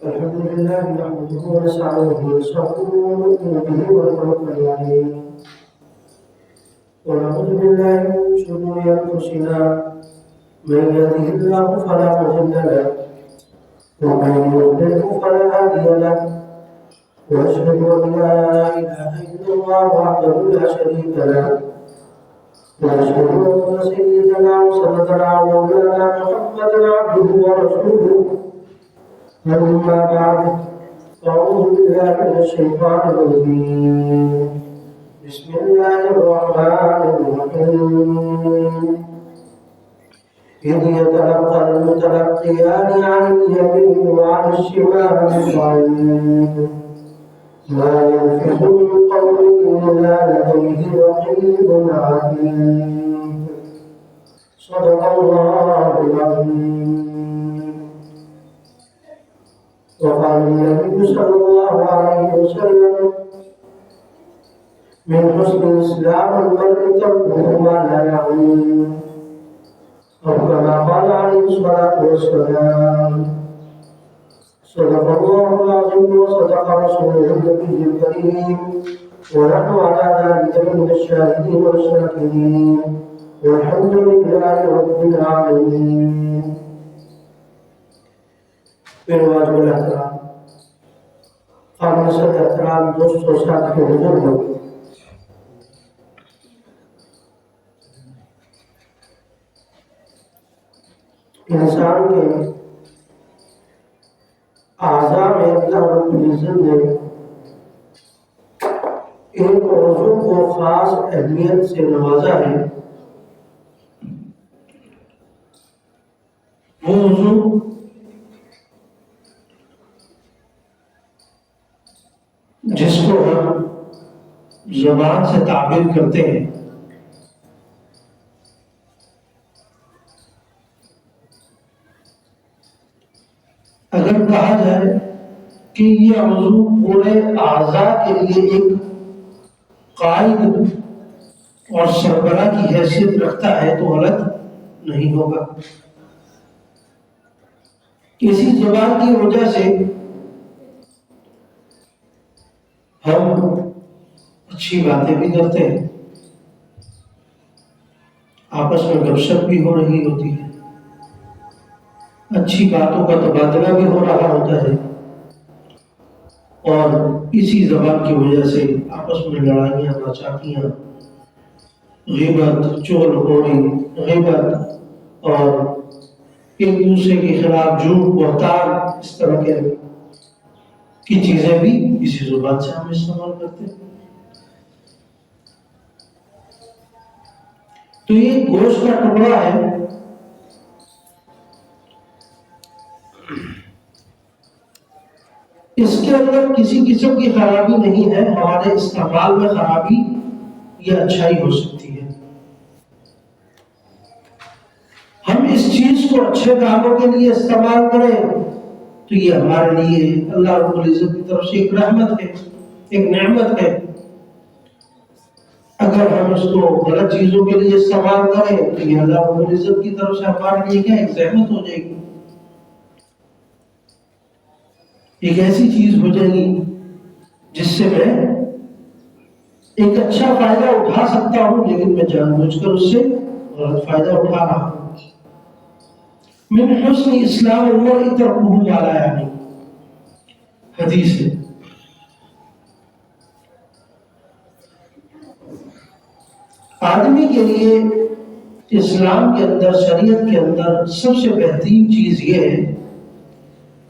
الحمد لله نحمده ونستعينه ونستغفره ونؤمن به ونتوكل عليه ونعوذ بالله من شرور انفسنا من يهده الله فلا مضل له ومن يضلل فلا هادي له واشهد ان لا اله الا الله وحده لا شريك له واشهد ان سيدنا وسندنا ومولانا محمدا عبده ورسوله أما بعد أعوذ بالله من الشيطان الرجيم بسم الله الرحمن الرحيم إذ يتلقى المتلقيان عن اليمين وعن الشمال قعيد ما يلفظ من قول إلا لديه رقيب عتيد صدق الله العظيم. وقال النبي صلى الله عليه وسلم من حسن الإسلام المرء تركه ما لا يعنيه أو كما قال عليه الصلاة والسلام. صدق الله العظيم وصدق رسوله النبي الكريم ونحن على ذلك من الشاهدين والشاكرين والحمد لله رب العالمين. میرے واجب الاحترام قابل صد احترام دوستوں ساتھیوں بزرگوں، انسان کے اعضاء میں اللہ رب العزت نے ایک عضو کو خاص اہمیت سے نوازا ہے. وہ عضو جس کو ہم زبان سے تعبیر کرتے ہیں، اگر کہا جائے کہ یہ عضو پورے اعضاء کے لیے ایک قائد اور سربراہ کی حیثیت رکھتا ہے تو غلط نہیں ہوگا. اسی زبان کی وجہ سے ہم اچھی باتیں بھی کرتے ہیں، آپس میں گپ شپ بھی ہو رہی ہوتی ہے، اچھی باتوں کا تبادلہ بھی ہو رہا ہوتا ہے، اور اسی زبان کی وجہ سے آپس میں لڑائیاں ناچاکیاں، غیبت، چغل خوری، غیبت اور ایک دوسرے کے خلاف جھوٹ، بہتان، اس طرح کی چیزیں بھی اسی زبان سے ہم استعمال کرتے ہیں. تو یہ گوشت کا ٹکڑا ہے، اس کے اندر کسی قسم کی خرابی نہیں ہے. ہمارے استعمال میں خرابی یا اچھائی ہو سکتی ہے. ہم اس چیز کو اچھے کاموں کے لیے استعمال کریں تو یہ ہمارے لیے اللہ رب العزت کی طرف سے ایک رحمت ہے، ایک نعمت ہے. اگر ہم اس کو غلط چیزوں کے لیے استعمال کریں تو یہ اللہ رب العزت کی طرف سے ہمارے لیے کیا ایک زحمت ہو جائے گی، ایک ایسی چیز ہو جائے گی جس سے میں ایک اچھا فائدہ اٹھا سکتا ہوں لیکن میں جان بوجھ کر اس سے غلط فائدہ اٹھا رہا ہوں. من حسن اسلام المرء ترکہ ما لا یعنیہ، حدیث ہے. آدمی کے لیے اسلام کے اندر، شریعت کے اندر سب سے بہترین چیز یہ ہے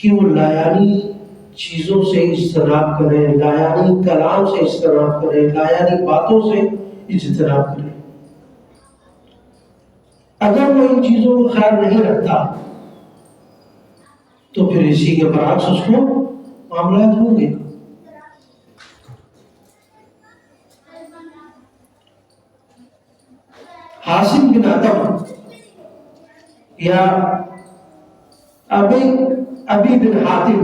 کہ وہ لایانی چیزوں سے اجتناب کرے، لایانی کلام سے اجتناب کرے، لایانی باتوں سے اجتناب کرے. اگر وہ ان چیزوں کو خیال نہیں رکھتا تو پھر اسی کے برعکس اس کو معاملات ہوں گے. حاسم بن عطم یا ابی بن حاتم،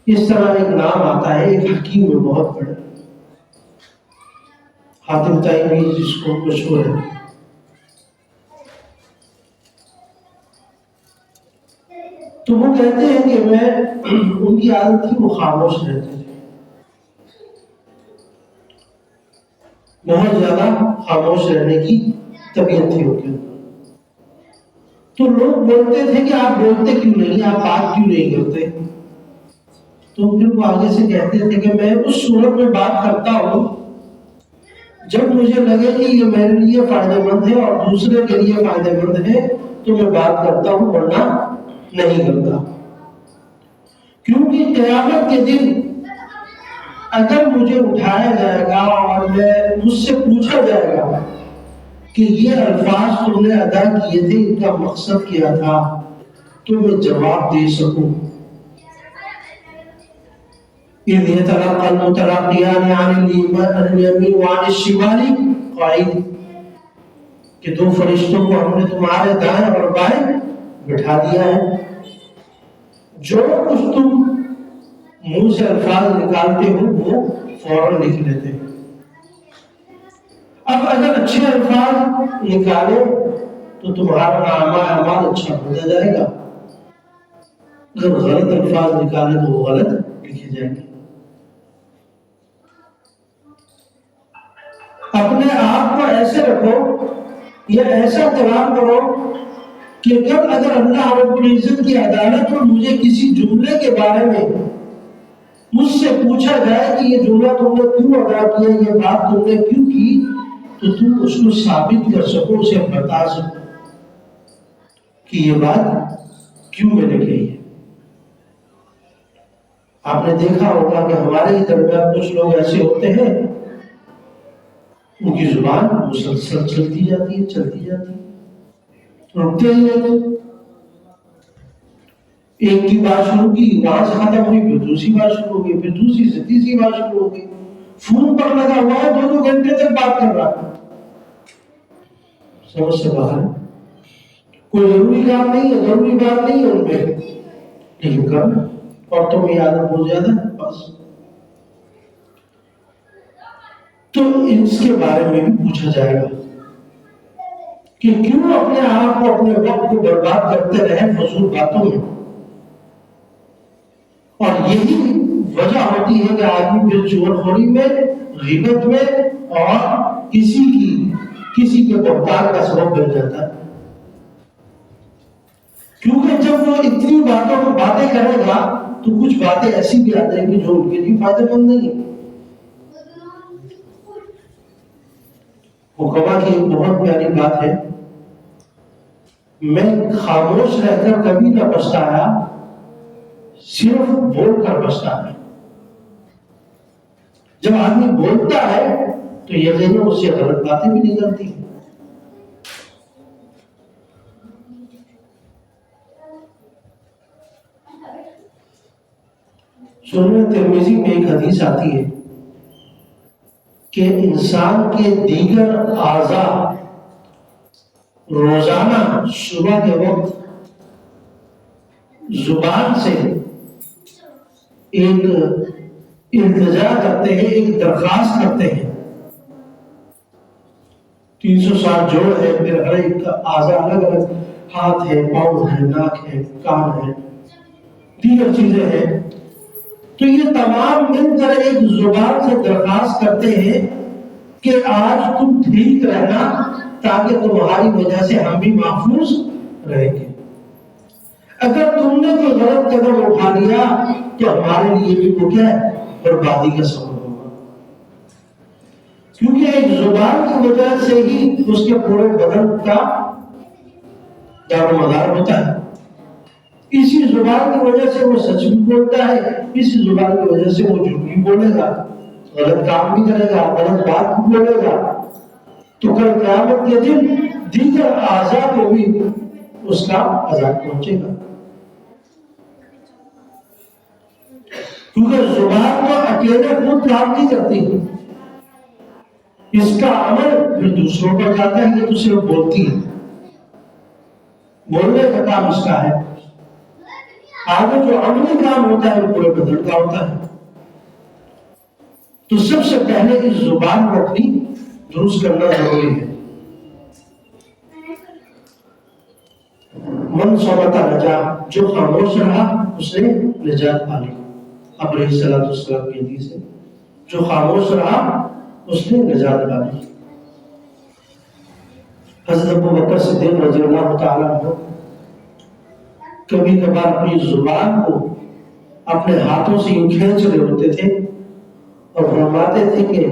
اس طرح ایک نام آتا ہے. ایک حکیم میں بہت بڑے حاتم تیمی جس کو مشہور ہے. تو وہ کہتے ہیں کہ میں ان کی عادت تھی وہ خاموش رہتے تھے، بہت زیادہ خاموش رہنے کی طبیعت تھی ان کے. تو لوگ بولتے تھے کہ آپ بولتے کیوں نہیں، آپ بات کیوں نہیں کرتے؟ تو پھر وہ آگے سے کہتے تھے کہ میں اس صورت میں بات کرتا ہوں جب مجھے لگے کہ یہ میرے لیے فائدہ مند ہے اور دوسرے کے لیے فائدہ مند ہے تو میں بات کرتا ہوں، ورنہ نہیں کرتا. کیونکہ قیامت کے دن اگر مجھے اٹھایا جائے گا اور مجھ سے پوچھا جائے گا کہ یہ الفاظ تم نے ادا کیے تھے، ان کا مقصد کیا تھا، تو میں جواب دے سکوں. اِذْ يَتَلَقَّى الْمُتَلَقِّيَانِ عَنِ الْيَمِينِ وَعَنِ الشِّمَالِ قَعِيدٌ، کہ دو فرشتوں کو ہم نے تمہارے دائیں اور بائیں بٹھا دیا ہے، جو کچھ تم منہ سے الفاظ نکالتے ہو وہ فوراً لکھ لیتے ہیں. اب اگر اچھے الفاظ نکالے تو تمہارا نامہ اعمال اچھا ہوتا جائے گا، اگر غلط الفاظ نکالے تو وہ غلط لکھے جائیں گے. اپنے آپ کو ایسے رکھو یا ایسا تیار کرو کہ اگر اللہ رب العزت کی عدالت میں مجھے کسی جملے کے بارے میں مجھ سے پوچھا جائے کہ یہ جملہ تم نے کیوں ادا کیا، یہ بات تم نے کیوں کی، تو تم اس کو ثابت کر سکو، اسے بتا سکو کہ یہ بات کیوں میں نے کہی ہے. آپ نے دیکھا ہوگا کہ ہمارے ہی درمیان کچھ لوگ ایسے ہوتے ہیں، ان کی زبان مسلسل چلتی جاتی ہے، رکتے ہی نہیں. ایک کی بات شروع کی، وہاں سے ختم ہوئی، پھر دوسری بات شروع ہو گئی، پھر دوسری سے تیسری بات شروع ہو گئی. فون پر لگا ہوا ہے، 2 گھنٹے تک بات کر رہا ہے، سمجھ سے باہر ہے. کوئی ضروری کام نہیں ہے، ضروری بات نہیں ہے ان پہ، لیکن کرنا اور تمہیں عادت ہو زیادہ بس. تو اس کے بارے میں بھی پوچھا جائے گا کہ کیوں اپنے آپ کو، اپنے وقت کو برباد کرتے رہے فضول باتوں میں. اور یہی وجہ ہوتی ہے کہ آدمی پھر چور خوری میں، غیبت میں اور کسی کے بہتان کا سبب بن جاتا ہے. کیونکہ جب وہ اتنی باتوں میں باتیں کرے گا تو کچھ باتیں ایسی بھی آ جائیں گی جو ان کے لیے فائدہ مند نہیں ہے. حکما کی ایک بہت پیاری بات ہے، میں خاموش رہ کر کبھی نہ پچھتایا، صرف بول کر پچھتایا. جب آدمی بولتا ہے تو یقیناً اس سے غلط باتیں بھی نکلتی ہیں. سنن ترمذی میں ایک حدیث آتی ہے کہ انسان کے دیگر اعضاء روزانہ صبح کے وقت زبان سے ایک التجا کرتے ہیں، ایک درخواست کرتے ہیں. 360 جوڑ ہے، پھر ہر ایک کا اعضاء الگ الگ، ہاتھ ہے، پاؤں ہے، ناک ہے، کان ہے، دیگر چیزیں ہیں. تو یہ تمام مل کر ایک زبان سے درخواست کرتے ہیں کہ آج تم ٹھیک رہنا تاکہ تمہاری وجہ سے ہم بھی محفوظ رہیں گے. اگر تم نے کوئی غلط قدم اٹھا لیا تو ہمارے لیے بھی وہ کیا ہے، بربادی کا سبب ہوگا. کیونکہ ایک زبان کی وجہ سے ہی اس کے پورے بدن کا دار و مدار ہوتا ہے. اسی زبان کی وجہ سے وہ سچ بھی بولتا ہے، اسی زبان کی وجہ سے وہ جھوٹ بھی بولے گا، غلط کام بھی کرے گا، غلط بات بھی بولے گا. تو کل قیامت کے دن دیگر اعضاء کو بھی اس کا عذاب پہنچے گا. کیونکہ زبان تو اکیلے خود کام نہیں کرتی، اس کا عمل پھر دوسروں پر جاتا ہے. یہ تو صرف بولتی ہے، بولنے کا کام اس کا ہے، آگے جو عملی کام ہوتا ہے وہ پورے بدن کا ہوتا ہے. تو سب سے پہلے اس زبان کو اپنی درست کرنا ضروری ہے. من صمت نجا، جو خاموش رہا اس نے نجات پا لی. اب علیہ الصلوۃ والسلام کی حدیث ہے، جو خاموش رہا اس نے نجات پا لی. حضرت ابوبکر صدیق رضی اللہ تعالیٰ عنہ کبھی کبھار اپنی زبان کو اپنے ہاتھوں سے یوں کھینچ رہے ہوتے تھے اور فرماتے تھے کہ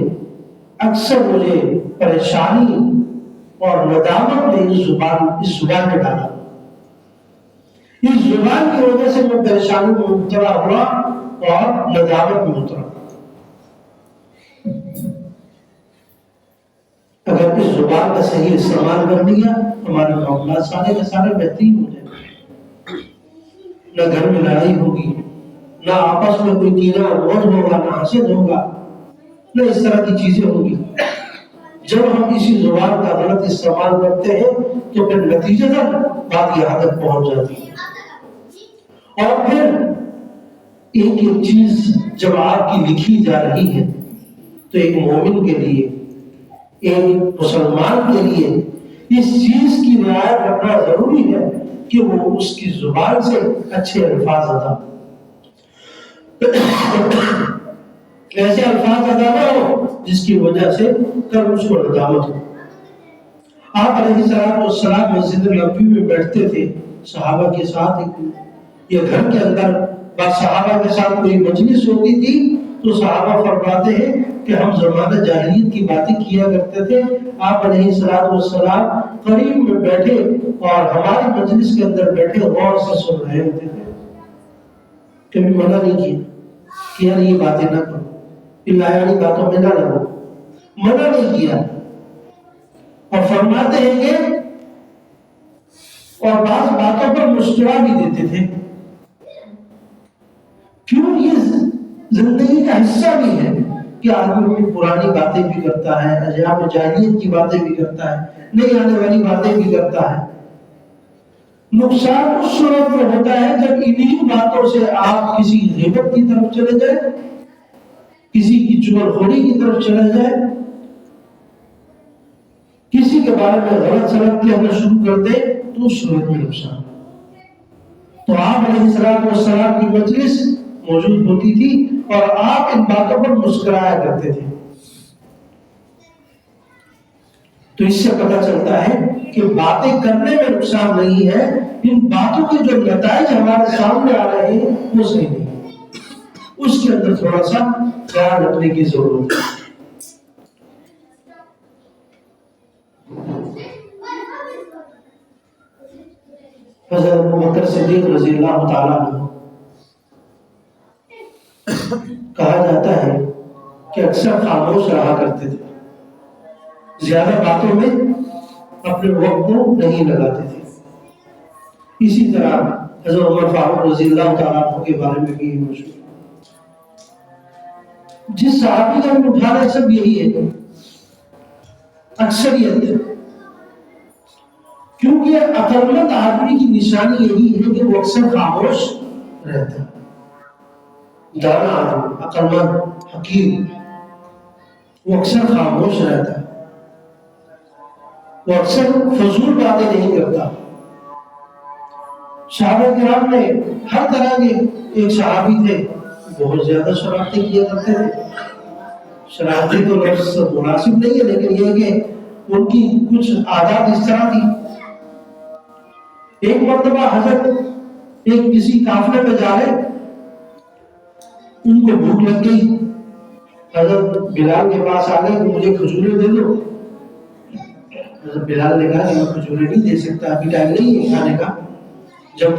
اکثر مجھے پریشانی اور ندامت نے اس زبان میں ڈالا. اس زبان کی وجہ سے میں پریشانی میں مبتلا ہوا اور ندامت میں اترا. اگر اس زبان کا صحیح استعمال کر لیا ہمارے معاملات سارے کے سارے بہترین ہو جائیں گے. نہ گھر میں لڑائی ہوگی، نہ آپس میں کوئی کینہ موج ہوگا، نہ حسد ہوگا، نہ اس طرح کی چیزیں ہوگی. جب ہم اسی زبان کا غلط استعمال کرتے ہیں تو پھر نتیجتاً بات یہاں تک پہنچ جاتی ہے. اور پھر ایک ایک چیز جب آپ کی لکھی جا رہی ہے تو ایک مومن کے لیے، ایک مسلمان کے لیے اس چیز کی رعایت کرنا ضروری ہے کہ وہ اس کی زبان سے اچھے الفاظ ادا، ایسے الفاظ ادا نہ ہو جس کی وجہ سے کل اس کو ندامت ہو. آپ علیہ السلام مسجد نبوی میں بیٹھتے تھے صحابہ کے ساتھ، یا گھر کے اندر بعض صحابہ کے ساتھ کوئی مجلس ہوتی تھی تو صحابہ فرماتے ہیں کہ ہم زمانہ جاہلیت کی باتیں کیا کرتے تھے. آپ علیہ السلام قریب میں بیٹھے اور ہماری مجلس کے اندر بیٹھے غور سے سن رہے ہوتے تھے. کبھی منع نہیں کیا کہ یار یہ باتیں نہ کرو، لایانی باتوں میں نہ لگو، منع نہیں کیا. اور فرماتے ہیں کہ اور بعض باتوں پر مسکرا بھی دیتے تھے. کیوں؟ یہ زندگی کا حصہ بھی ہے کہ آدمی اپنی پرانی باتیں بھی کرتا ہے، ایام جاہلیت کی باتیں بھی کرتا ہے، نئی آنے والی باتیں بھی کرتا ہے. نقصان اس صورت میں ہوتا ہے جب انہی باتوں سے آپ کسی غیبت کی طرف چلے جائیں، کسی کی چغلخوری کی طرف چلے جائیں، کسی کے بارے میں غلط سلط کہنا شروع کر دیں تو اس صورت میں نقصان. تو آپ علیہ السلام کی مجلس موجود ہوتی تھی اور آپ ان باتوں پر مسکرایا کرتے تھے. تو اس سے پتہ چلتا ہے کہ باتیں کرنے میں نقصان نہیں ہے، ان باتوں کے جو نتائج ہمارے سامنے آ رہے ہیں وہ صحیح نہیں ہے، اس کے اندر تھوڑا سا خیال رکھنے کی ضرورت ہے. حضرت ابوبکر صدیق رضی اللہ تعالیٰ عنہ کہا جاتا ہے کہ اکثر خاموش رہا کرتے تھے، زیادہ باتوں میں اپنے وقت کو نہیں لگاتے تھے. اسی طرح حضرت عمر فاروق رضی اللہ تعالیٰ عنہ کے بارے میں بھی مشہور، جس صحابی کا ہم اٹھا رہے سب یہی ہے اکثریت. کیونکہ عقلمند آدمی کی نشانی یہی ہے کہ وہ اکثر خاموش رہتا ہے. دانا آدمی، عقلمند، حکیم، وہ اکثر خاموش رہتا ہے، وہ اکثر فضول باتیں نہیں کرتا. صحابہ کرام میں ہر طرح کے ایک صحابی تھے بہت زیادہ شرارتیں کیا کرتے تھے. شرارتی تو لفظ مناسب نہیں ہے، لیکن یہ کہ ان کی کچھ عادات اس طرح تھی. ایک مرتبہ حضرت ایک کسی قافلے میں جا رہے، ان کو بھوک لگ گئی، حضرت بلال کے پاس آ گئے کہ مجھے کھجوریں دے دو. حضرت بلال نے کہا کہ میں کھجوریں نہیں دے سکتا، ابھی ٹائم نہیں ہے کھانے کا، جب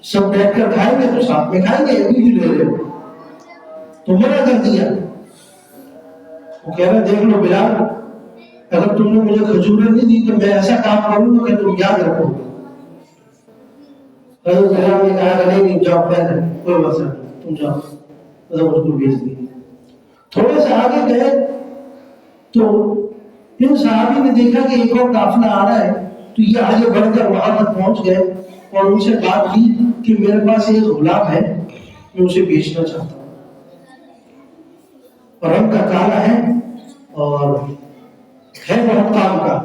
سب بیٹھ کر کھائیں گے تو ساتھ میں کھائیں گے، ابھی بھی لے لے. تو منع کر دیا. وہ کہہ رہے دیکھ لو بلال، اگر تم نے مجھے کھجوریں نہیں دی تو میں ایسا کام کروں گا کہ تم یاد رکھو گے. حضرت بلال نے کہا کہ نہیں جاؤ، خیر کوئی مسئلہ نہیں، تم جاؤ. حضرت اس کو بھیج دی. تھوڑے سے آگے گئے تو ان صحابی نے دیکھا کہ ایک اور قافلہ آ رہا ہے، تو یہ آگے بڑھ کر وہاں تک پہنچ گئے اور ان سے بات کی کہ میرے پاس ایک غلام ہے، میں اسے بیچنا چاہتا ہوں، رنگ کا کالا ہے اور ہے بہت کام کا،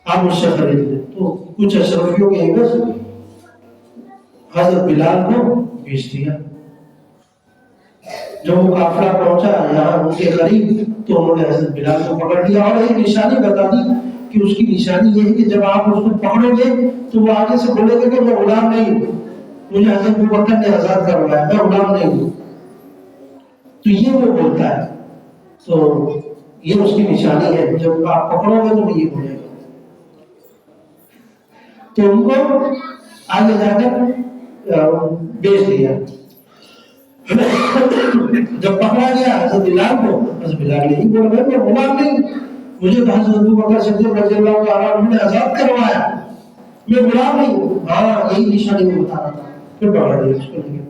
آپ مجھ سے خرید لیں. تو کچھ اشرفیوں کے عوض حضرت بلال کو بیچ دیا۔ جب وہ قافلہ پہنچا یہاں ان کے قریب تو انہوں نے حضرت بلال کو پکڑ لیا اور ایک نشانی بتا دی کہ اس کی نشانی یہ ہے کہ جب آپ اس کو پکڑو گے تو وہ آگے سے بولے گا کہ میں غلام نہیں ہوں، مجھے حضرت ابوبکر نے آزاد کروایا، میں غلام نہیں ہوں، تو یہ وہ بولتا ہے۔ تو یہ اس کی نشانی ہے، جب آپ پکڑو گے تو وہ یہ بولے گا۔ تو ان کو آگے جا کر بیچ دیا۔ جب پکڑا گیا حضرت بلال کو، حضرت بلال نہیں بول رہے میں غلام نہیں، مجھے تو حضرت ابوبکر صدیق رضی اللہ تعالیٰ عنہ نے آزاد کروایا، میں غلام نہیں ہوں۔ ہاں یہی نشانی میں بتا رہا تھا، پھر پکڑ لیا اس کو لے کے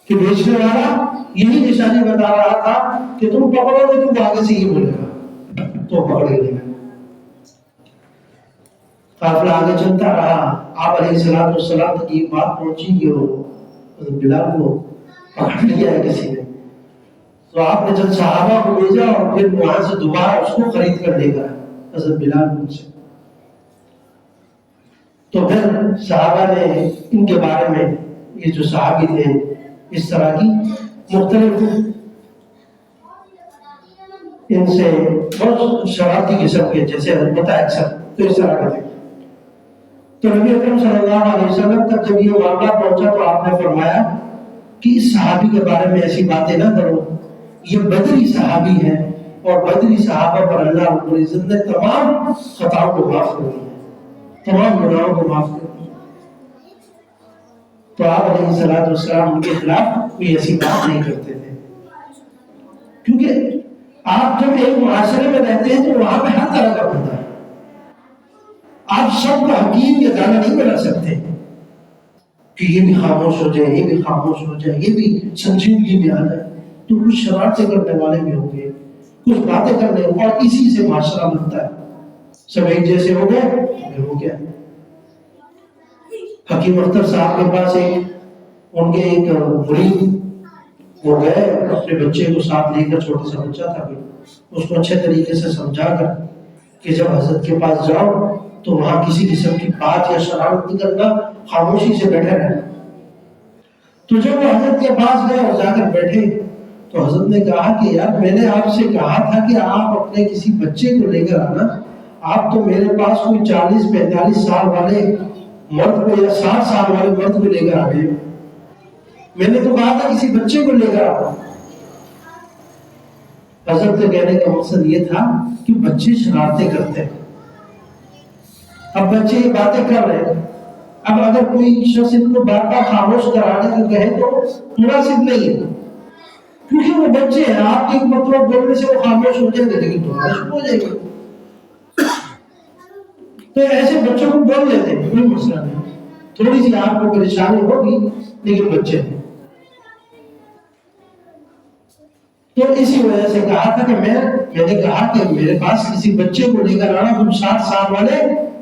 کہ بیچنے والا یہی نشانی بتا رہا تھا کہ تم پکڑو گے تو آگے سے یہ بولے گا، تو پکڑ لیا۔ قافلہ آگے چلتا رہا، آپ علیہ الصلوۃ والسلام تک یہ بات پہنچی کہ حضرت بلال کو پکڑ لیا ہے کسی نے۔ تو آپ نے جب صحابہ کو بھیجا اور پھر وہاں سے دوبارہ اس کو خرید کر لے گیا حضرت بلال کو سے۔ تو پھر صحابہ نے ان کے بارے میں، یہ جو صحابی تھے اس طرح کی مختلف ان سے بہت شرارتی قسم کے، جیسے البتہ اکثر تو اس طرح کا تھے۔ تو نبی اکرم صلی اللہ علیہ وسلم تک جب یہ معاملہ پہنچا تو آپ نے فرمایا کہ اس صحابی کے بارے میں ایسی باتیں نہ کرو، یہ بدری صحابی ہے اور بدری صحابہ پر اللہ رب العزت نے تمام خطاؤں کو معاف کر دیا، تمام گناہوں کو معاف کر دیا۔ تو آپ علیہ الصلوۃ والسلام ان کے خلاف کوئی ایسی بات نہیں کرتے تھے، کیونکہ آپ جب ایک معاشرے میں رہتے ہیں تو وہاں پہ ہر طرح کا ہوتا ہے، آپ سب کو حکیم یا دانا نہیں بنا سکتے کہ یہ بھی خاموش ہو جائے، یہ بھی خاموش ہو جائے، یہ بھی سنجیدگی میں آ جائے۔ تو کچھ شرارتیں کرنے والے بھی ہوں گے، کچھ باتیں کرنے، اور اسی سے معاشرہ بنتا ہے۔ سب ایک جیسے ہو گئے پھر ہو گیا۔ حکیم اختر صاحب کے پاس ان کے ایک مرید وہ گئے اپنے بچے کو ساتھ لے کر، چھوٹا سا بچہ تھا، اس کو اچھے طریقے سے سمجھا کر کہ جب حضرت کے پاس جاؤ تو وہاں کسی قسم کی بات یا شرارت نہیں کرنا، خاموشی سے بیٹھے رہنا۔ تو جب وہ حضرت کے پاس گئے اور جا کر بیٹھے تو حضرت نے کہا کہ یار میں نے آپ سے کہا تھا کہ آپ اپنے کسی بچے کو لے کر آنا، آپ تو میرے پاس کوئی 40-45 سال والے مرد کو یا 60 سال والے مرد کو لے کر آ گئے، میں نے تو کہا تھا کسی بچے کو لے کر آؤ۔ حضرت کے کہنے کا مقصد یہ تھا کہ بچے شرارتیں کرتے ہیں، اب بچے یہ باتیں کر رہے ہیں، اب اگر کوئی شخص ان کو بار بار خاموش کرانے کو کہے تو مناسب نہیں ہے، کیونکہ وہ بچے ہیں، آپ ایک مرتبہ بولنے سے وہ خاموش ہو جائیں گے لیکن دوبارہ شروع ہو جائے گا۔ تو ایسے بچوں کو بول لیتے ہیں، کوئی مسئلہ نہیں، تھوڑی سی آپ کو پریشانی ہوگی لیکن بچے ہیں۔ تو اسی وجہ سے کہا تھا کہ میں نے کہا کہ میرے پاس کسی بچے کو لے کر آنا، تم 60 سال والے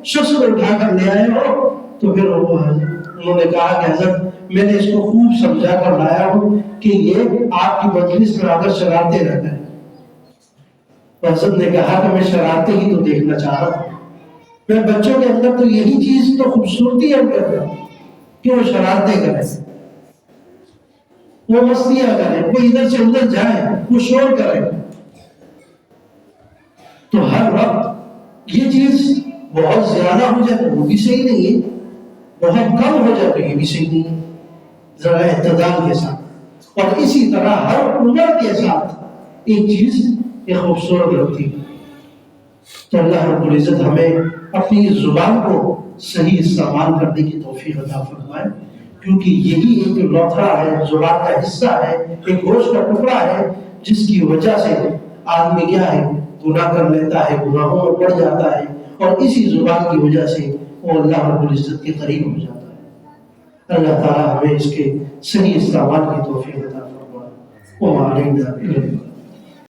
شخص کو اٹھا کر لے آئے ہو۔ تو پھر انہوں نے کہا کہ حضرت میں نے اس کو خوب سمجھا کر لایا ہوں کہ یہ آپ کی مجلس میں آ کر شرارتیں رہتا ہے۔ حضرت نے کہا کہ میں شرارتیں ہی تو دیکھنا چاہ رہا ہوں، میں بچوں کے اندر تو یہی چیز تو خوبصورتی ہے کہ وہ شرارتیں کریں، وہ مستیاں کریں، وہ ادھر سے ادھر جائیں، وہ شور کریں۔ تو ہر وقت یہ چیز بہت زیادہ ہو جائے تو وہ بھی صحیح نہیں ہے، بہت کم ہو جائے تو یہ بھی صحیح نہیں ہے، ذرا اعتدال کے ساتھ۔ اور اسی طرح ہر عمر کے ساتھ ایک چیز ایک خوبصورت ہوتی ہے۔ تو اللہ رب العزت ہمیں اپنی زبان کو صحیح استعمال کرنے کی توفیق عطا فرمائے، کیونکہ یہی ایک لوتھڑا ہے، زبان کا حصہ ہے، ایک گوشت کا ٹکڑا ہے، جس کی وجہ سے آدمی کیا ہے گناہ کر لیتا ہے، گناہوں میں پڑ جاتا ہے، اور اسی زبان کی وجہ سے وہ اللہ رب العزت کے قریب ہو جاتا ہے۔ اللہ تعالیٰ ہمیں اس کے صحیح استعمال کی توفیق عطا فرمائے۔ وما علینا الا البلاغ۔